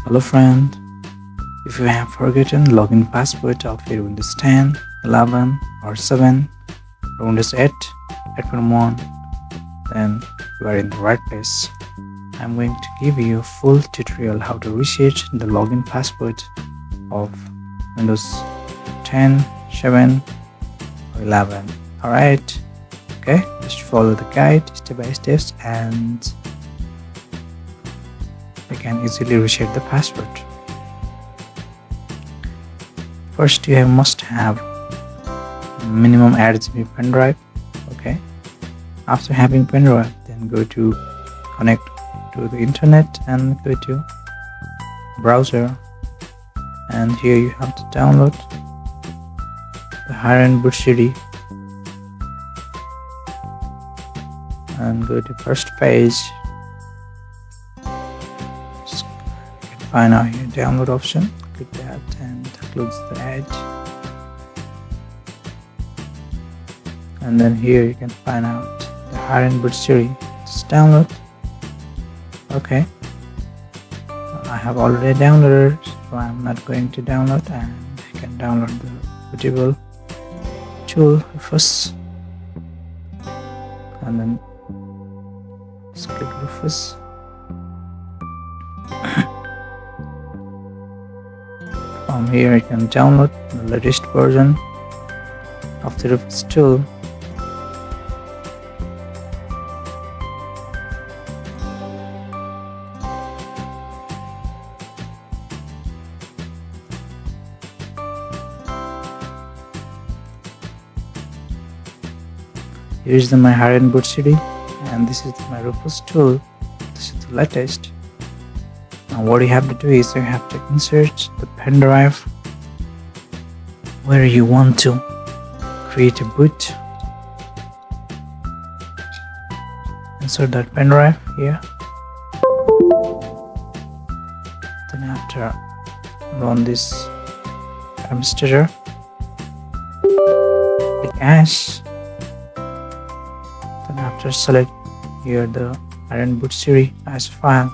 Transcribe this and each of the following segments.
Hello friend, if you have forgotten login password of your Windows 10, 11 or 7 or Windows 8, 8.1, then you are in the right place. I'm going to give you a full tutorial how to reset the login password of Windows 10, 7 or 11. Alright, okay, just follow the guide step by step and you can easily reset the password. First, you must have minimum 8 GB pen drive. Okay. After having pen drive, then go to connect to the internet and go to browser. And here you have to download the Hiren USB and go to first page. Find out your download option, click that and close the edge, and then here you can find out the Hiren USB. Just download. Okay, I have already downloaded, so I'm not going to download, and you can download the bootable tool first and then just click Rufus. From here you can download the latest version of the Rufus tool. Here is my Hiren USB and this is my Rufus tool. This is the latest. Now what you have to do is you have to insert the pen drive where you want to create a boot. Insert that pen drive here. Then after run this administrator, click as. Then after select here the Hiren USB as file.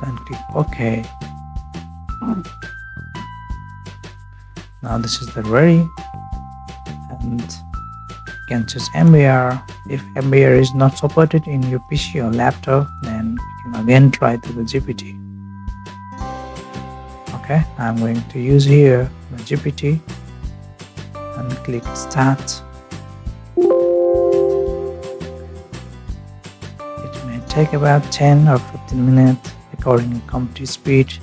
Then click OK. Now this is the ready, and you can choose MBR. If MBR is not supported in your PC or laptop, then you can again try to the GPT. Okay, I'm going to use here the GPT and click start. It may take about 10 or 15 minutes according to computer speed.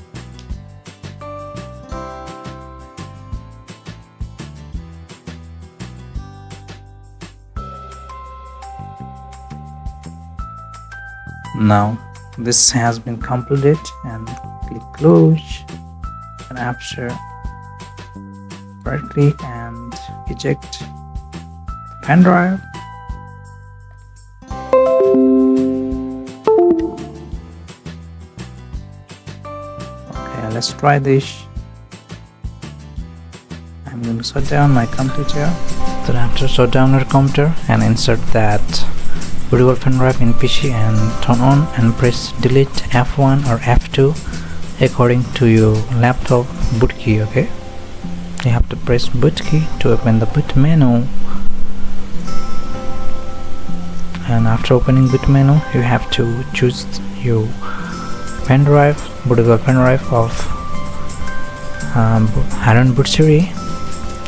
Now this has been completed, and click close, and after right click and eject the pen drive. Okay, let's try this. I'm going to shut down my computer. Then after shut down your computer and insert that bootable pen drive in PC and turn on and press delete F1 or F2 according to your laptop boot key. Okay, you have to press boot key to open the boot menu, and after opening boot menu you have to choose your pen drive, bootable pen drive of Hiren USB.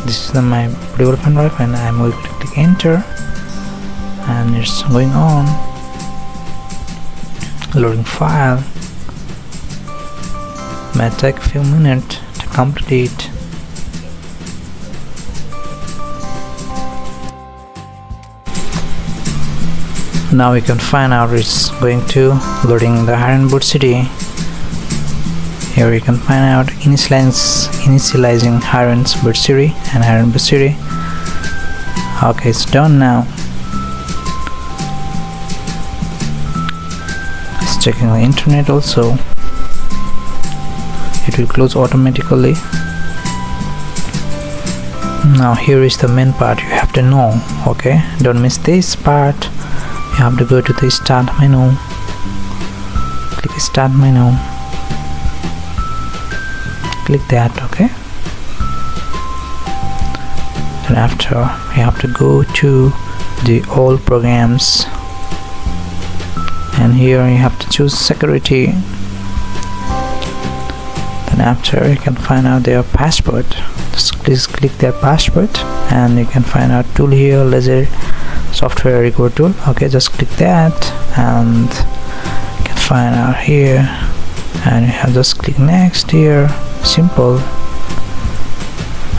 This is my bootable pen drive, and I'm going to click enter, and it's going on loading file. May take a few minutes to complete. Now you can find out it's going to loading the Hiren USB. Here you can find out initializing Hiren's USB and Hiren USB. Okay, it's done now. It's checking the internet also. It will close automatically. Now here is the main part you have to know. Okay, don't miss this part. You have to go to the start menu start menu, click that. Okay, then after you have to go to the all programs, and here you have to choose security. Then after you can find out their password. Just please click their password, and you can find out tool here, laser software recovery tool. Okay, just click that, and you can find out here, and you have just click next here, simple,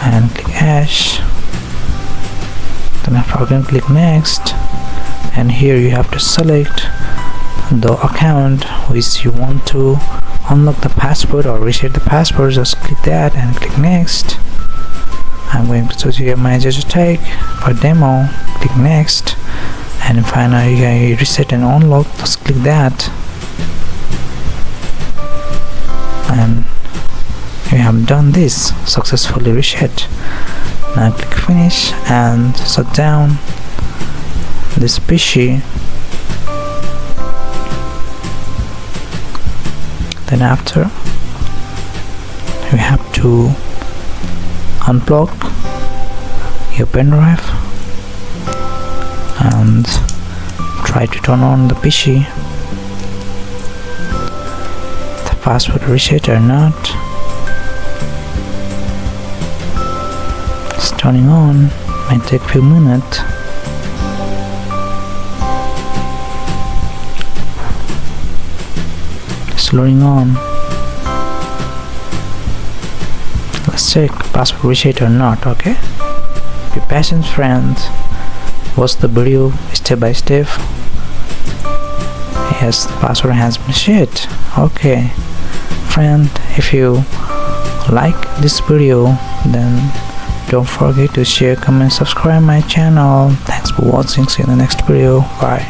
and click hash. Then after again click next, and here you have to select the account which you want to unlock the password or reset the password. Just click that and click next. I'm going to choose here my tag for demo. Click next, and finally you can reset and unlock. Just click that, and you have done this, successfully reset. Now click finish and shut down this PC. Then after you have to unplug your pen drive and try to turn on the PC. The password reset or not. It's turning on, might take a few minutes. It's loading on. Let's check password reset or not. Okay, be patient, friends. Watch the video step by step. Yes, the password has been set. Okay, friend, if you like this video, then don't forget to share, comment, subscribe my channel. Thanks for watching. See you in the next video. Bye.